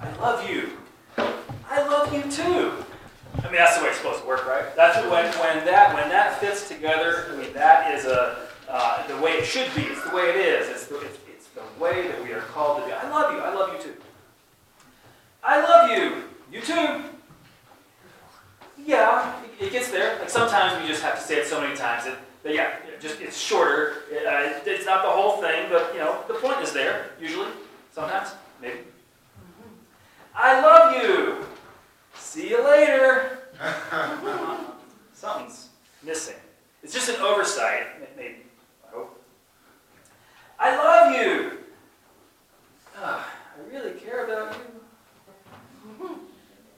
I love you. I love you too. I mean, that's the way it's supposed to work, right? That's when that fits together. I mean, that is the way it should be. It's the way it is. It's the way that we are called to be. I love you. I love you too. I love you. You too. Yeah, it gets there. Like sometimes we just have to say it so many times that it's shorter. It's not the whole thing, but the point is there. Usually, sometimes, maybe. I love you. See you later. Something's missing. It's just an oversight, maybe. I hope. I love you. I really care about you.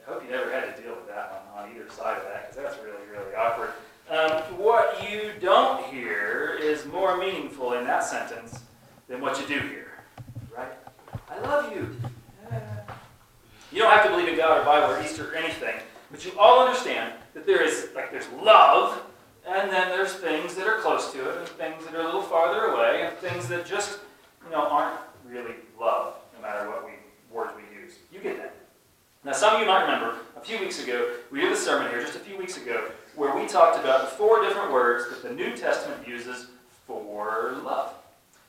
I hope you never had to deal with that on either side of that, because that's really, really awkward. What you don't hear is more meaningful in that sentence than what you do hear, right? I love you. You don't have to believe in God or Bible or Easter or anything, but you all understand that there's love, and then there's things that are close to it, and things that are a little farther away, and things that just, aren't really love, no matter what words we use. You get that. Now, some of you might remember, a few weeks ago, we did a sermon here just a few weeks ago, where we talked about the 4 different words that the New Testament uses for love.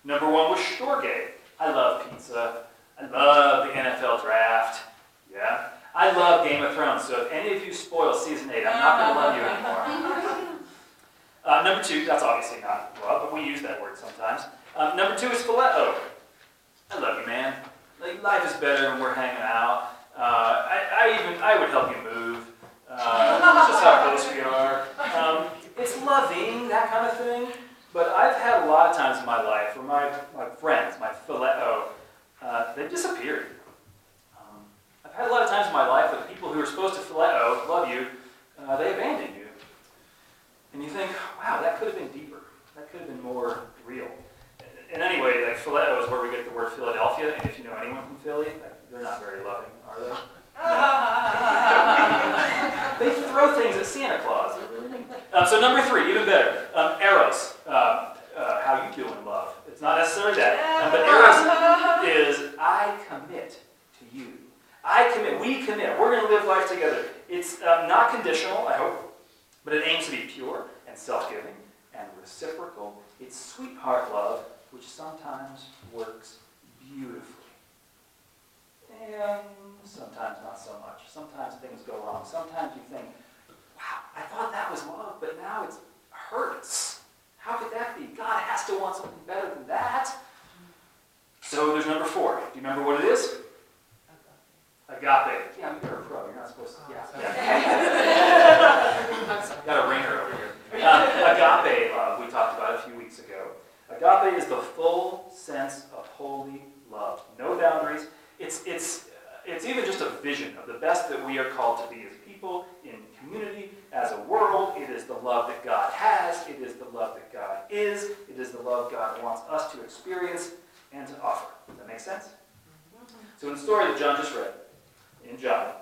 Number 1 was storge. I love pizza. I love the NFL draft. Yeah? I love Game of Thrones, so if any of you spoil Season 8, I'm not going to love you anymore. Number 2, that's obviously not love, but we use that word sometimes. Number 2 is phileo. I love you, man. Like, life is better when we're hanging out. I would help you move. That's just how close we are. It's loving, that kind of thing. But I've had a lot of times in my life where my friends, my phileo, they've disappeared. I've had a lot of times in my life that people who are supposed to phileo, love you, they abandon you. And you think, wow, that could have been deeper. That could have been more real. And anyway, like phileo is where we get the word Philadelphia. And if you know anyone from Philly, they're not very loving, are they? No. They throw things at Santa Claus. So number 3, even better, eros. How you doing, love? It's not necessarily that. But eros is I commit to you. I commit. We commit. We're going to live life together. It's not conditional, I hope, but it aims to be pure and self-giving and reciprocal. It's sweetheart love, which sometimes works beautifully. And sometimes not so much. Sometimes things go wrong. Sometimes you think, wow, I thought that was love, but now it hurts. How could that be? God has to want something better than that. So there's number 4. Do you remember what it is? Agape. Yeah, you're a pro. You're not supposed to. Yeah. Got a ringer over here. Agape love, we talked about a few weeks ago. Agape is the full sense of holy love. No boundaries. It's even just a vision of the best that we are called to be as people, in community, as a world. It is the love that God has. It is the love that God is. It is the love God wants us to experience and to offer. Does that make sense? So in the story that John just read, in John,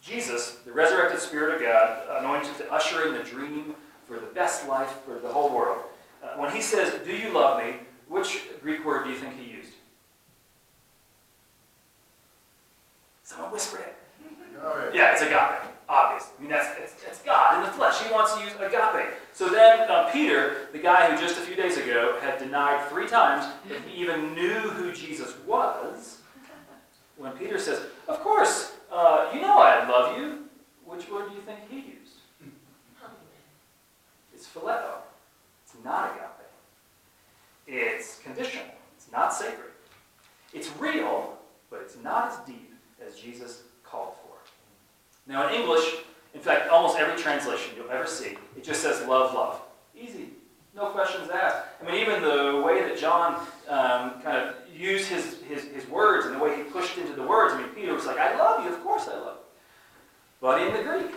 Jesus, the resurrected Spirit of God, anointed to usher in the dream for the best life for the whole world. When he says, do you love me, which Greek word do you think he used? Someone whisper it. Yeah, it's agape, obvious. I mean, that's God in the flesh. He wants to use agape. So then Peter, the guy who just a few days ago had denied 3 times that he even knew who Jesus was, when Peter says, of course, you know I love you, which word do you think he used? It's phileo. It's not agape. It's conditional. It's not sacred. It's real, but it's not as deep as Jesus called for. Now in English, in fact, almost every translation you'll ever see, it just says love, love. Easy. No questions asked. I mean, even the way that John kind of used his words and the way he pushed into the words, I mean, Peter was like, I love you, of course I love you. But in the Greek,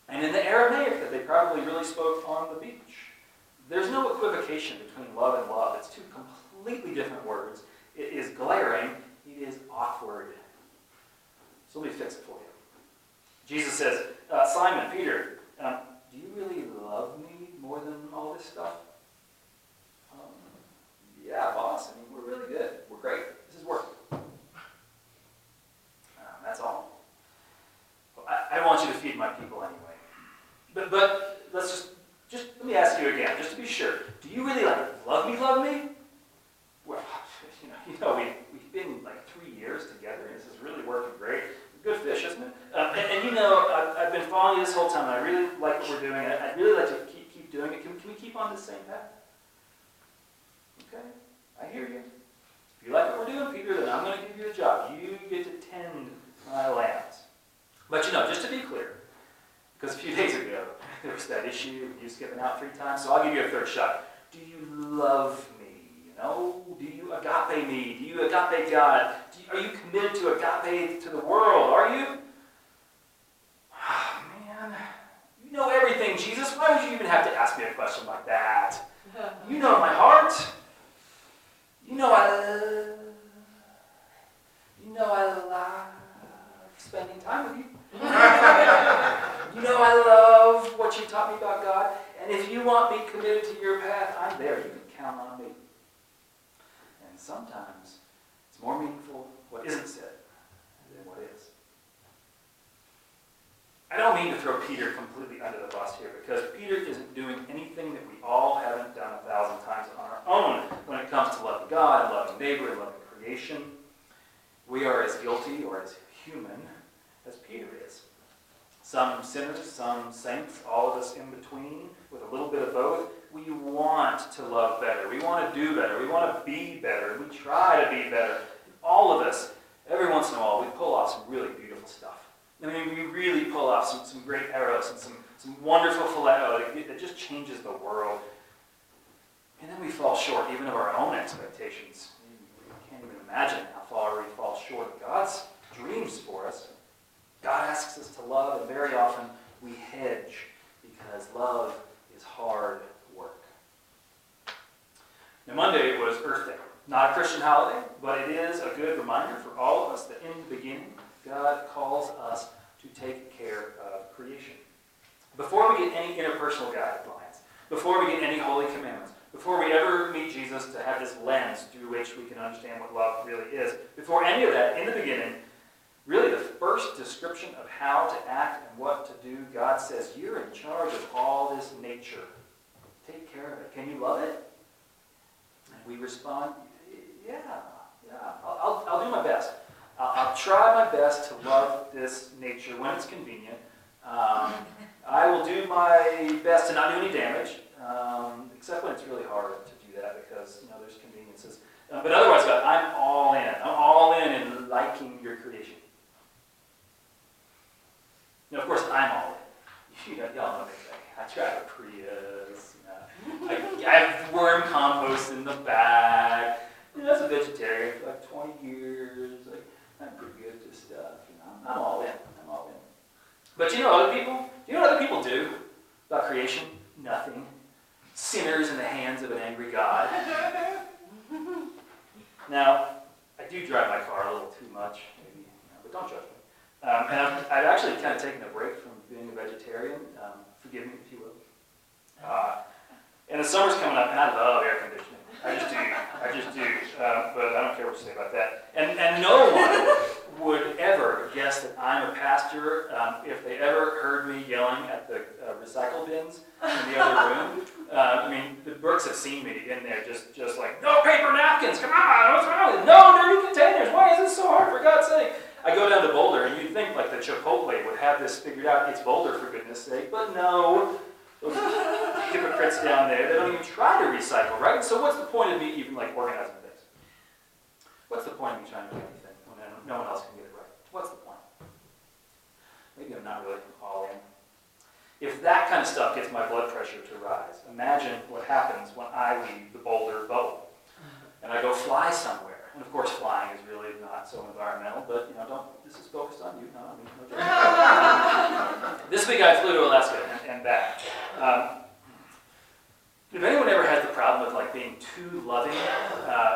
and in the Aramaic that they probably really spoke on the beach, there's no equivocation between love and love. It's 2 completely different words. It is glaring. It is awkward. So let me fix it for you. Jesus says, Simon, Peter, do you really love me more than all this stuff? Yeah, boss. I mean, we're really good. We're great. This is working. feed my people anyway. But let's just let me ask you again, just to be sure. Do you really love me? Well, we've been 3 years together, and this is really working great. Good fish, isn't it? I've been following you this whole time, and I really like what we're doing. I'd really like to keep doing it. Can we keep on the same path? Okay, I hear you. If you like what we're doing, Peter, then I'm going to give you a job. You get to tend my lambs. But just to be clear, because a few days ago, there was that issue of you skipping out 3 times, so I'll give you a third shot. Do you love me? Do you agape me? Do you agape God? Are you committed to agape to the world? Are you? Oh, man. You know everything, Jesus. Why would you even have to ask me a question like that? You know my heart. You know I love spending time with you. I love what you taught me about God. And if you want me committed to your path, I'm there. You can count on me. And sometimes it's more meaningful what isn't said than what is. I don't mean to throw Peter completely under the bus here, because Peter isn't doing anything that we all haven't done 1,000 times on our own when it comes to loving God, and loving neighbor, and loving creation. We are as guilty or as human as Peter is. Some sinners, some saints, all of us in between, with a little bit of both. We want to love better. We want to do better. We want to be better. We try to be better. All of us, every once in a while, we pull off some really beautiful stuff. I mean, we really pull off some great arrows and some wonderful phileo that just changes the world. And then we fall short even of our own expectations. We can't even imagine how far we fall short of God's dreams for us. God asks us to love, and very often we hedge because love is hard work. Now, Monday was Earth Day. Not a Christian holiday, but it is a good reminder for all of us that in the beginning, God calls us to take care of creation. Before we get any interpersonal guidelines, before we get any holy commandments, before we ever meet Jesus to have this lens through which we can understand what love really is, before any of that, in the beginning, really the first description of how to act and what to do, God says, you're in charge of all this nature. Take care of it. Can you love it? And we respond, yeah, I'll do my best. I'll try my best to love this nature when it's convenient. I will do my best to not do any damage, except when it's really hard to do that because there's conveniences. But otherwise, God, I'm all in. I'm all in liking your creation. Now, of course, I'm all in. Y'all know me. I drive a Prius. I have worm compost in the back. As a vegetarian for 20 years. I'm pretty good at this stuff. I'm all in. I'm all in. But other people? Do you know what other people do about creation? Nothing. Sinners in the hands of an angry God. Now, I do drive my car a little too much, maybe, but don't judge me. And I've actually kind of taken a break from being a vegetarian. Forgive me, if you will. And the summer's coming up, and I love air conditioning. I just do. But I don't care what you say about that. And no one would ever guess that I'm a pastor if they ever heard me yelling at the recycle bins in the other room. The Brooks have seen me in there just like, no paper napkins, come on, what's wrong with it? No dirty containers, why is this so hard, for God's sake? I go down to Boulder, and you'd think like the Chipotle would have this figured out. It's Boulder, for goodness sake, but no. Those hypocrites down there, they don't even try to recycle, right? So what's the point of me even organizing things? What's the point of me trying to do anything when no one else can get it right? What's the point? Maybe I'm not really all in. If that kind of stuff gets my blood pressure to rise, imagine what happens when I leave the Boulder bubble and I go fly somewhere. And of course, flying is really not so environmental, but this is focused on you, not on me. No This week I flew to Alaska and back. If anyone ever has the problem with being too loving,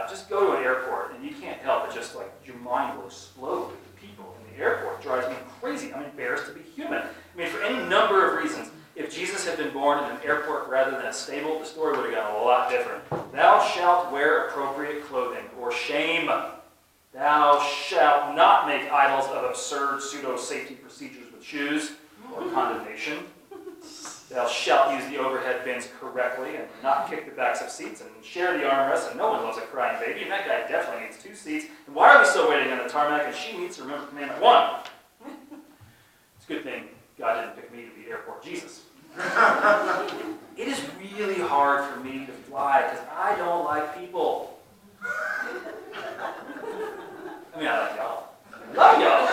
just go to an airport and you can't help but just your mind will explode with the people in the airport. It drives me crazy. I'm embarrassed to be human. For any number of reasons. If Jesus had been born in an airport rather than a stable, the story would have gone a lot different. Thou shalt wear appropriate clothing, or shame. Thou shalt not make idols of absurd pseudo-safety procedures with shoes. or condemnation. Thou shalt use the overhead bins correctly and not kick the backs of seats and share the armrests, and no one loves a crying baby, and that guy definitely needs 2 seats. And why are we still waiting on the tarmac? And she needs to remember commandment 1. It's a good thing God didn't pick me to be airport Jesus. It is really hard for me to fly because I don't like people. I mean, I like y'all. I love y'all.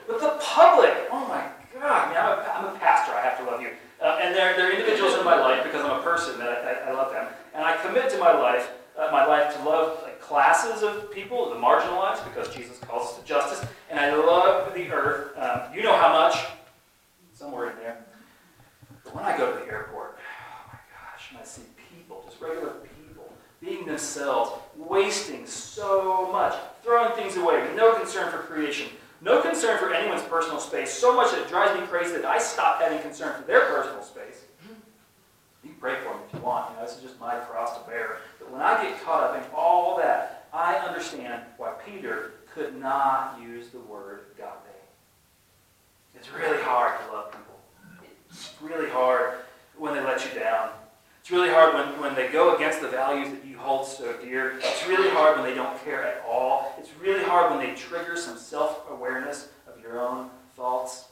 But the public, oh my God. I mean, I'm a pastor. I have to love you. And they're individuals in my life because I'm a person that I love them. And I commit to my life to love classes of people, the marginalized, because Jesus calls us to justice. And I love the earth. You know how much? Somewhere in there. But when I go to the airport, oh my gosh, and I see people, just regular people, being themselves, wasting so much, throwing things away with no concern for creation, no concern for anyone's personal space, so much that it drives me crazy that I stop having concern for their personal space. You can pray for me if you want. This is just my cross to bear. But when I get caught up in all that, I understand why Peter could not use the word agape. It's really hard to love people. It's really hard when they let you down. It's really hard when they go against the values that you hold so dear. It's really hard when they don't care at all. It's really hard when they trigger some self-awareness of your own faults.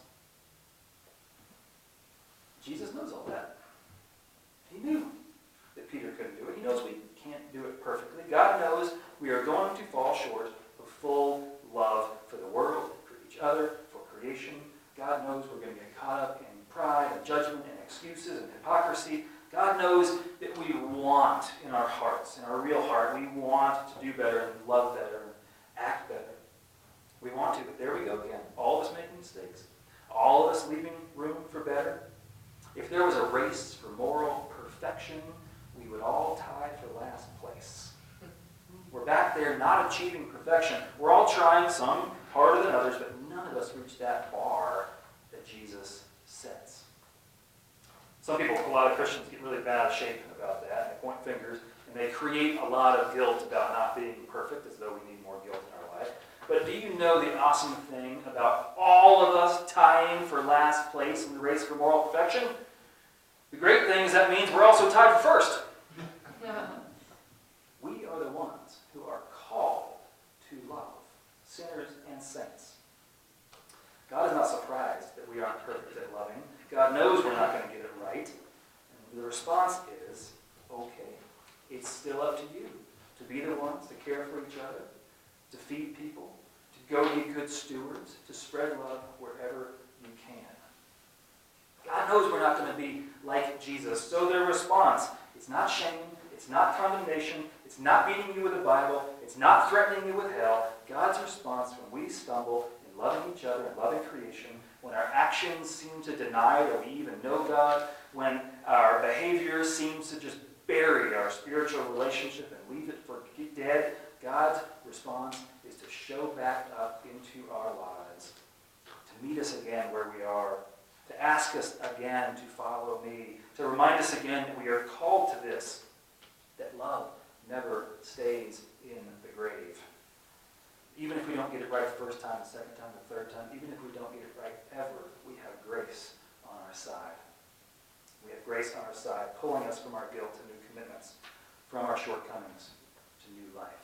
Jesus knows all that. He knew that Peter couldn't do it. He knows we can't do it perfectly. God knows we are going to fall short of full love for the world, for each other, for creation. God knows we're going to get caught up in pride and judgment and excuses and hypocrisy. God knows that we want in our hearts, in our real heart, we want to do better and love better and act better. We want to, but there we go again. All of us making mistakes. All of us leaving room for better. If there was a race for moral perfection, we would all tie for last place. We're back there not achieving perfection. We're all trying, some harder than others, but none of us reach that bar that Jesus sets. Some people, a lot of Christians, get really bad out of shape about that. They point fingers, and they create a lot of guilt about not being perfect, as though we need more guilt in our life. But do you know the awesome thing about all of us tying for last place in the race for moral perfection? The great thing is that means we're also tied for first. We are the ones who are called to love sinners and saints. God is not surprised that we aren't perfect at loving. God knows we're not going to get it right. And the response is, okay, it's still up to you to be the ones to care for each other, to feed people, to go be good stewards, to spread love wherever you can. God knows we're not going to be like Jesus. So their response, it's not shame, it's not condemnation, it's not beating you with the Bible, it's not threatening you with hell. God's response when we stumble in loving each other and loving creation, when our actions seem to deny that we even know God, when our behavior seems to just bury our spiritual relationship and leave it for dead, God's response is to show back up into our lives, to meet us again where we are, to ask us again to follow me, to remind us again that we are called to this, that love never stays in the grave. Even if we don't get it right the first time, the second time, the third time, even if we don't get it right ever, we have grace on our side. We have grace on our side, pulling us from our guilt to new commitments, from our shortcomings to new life.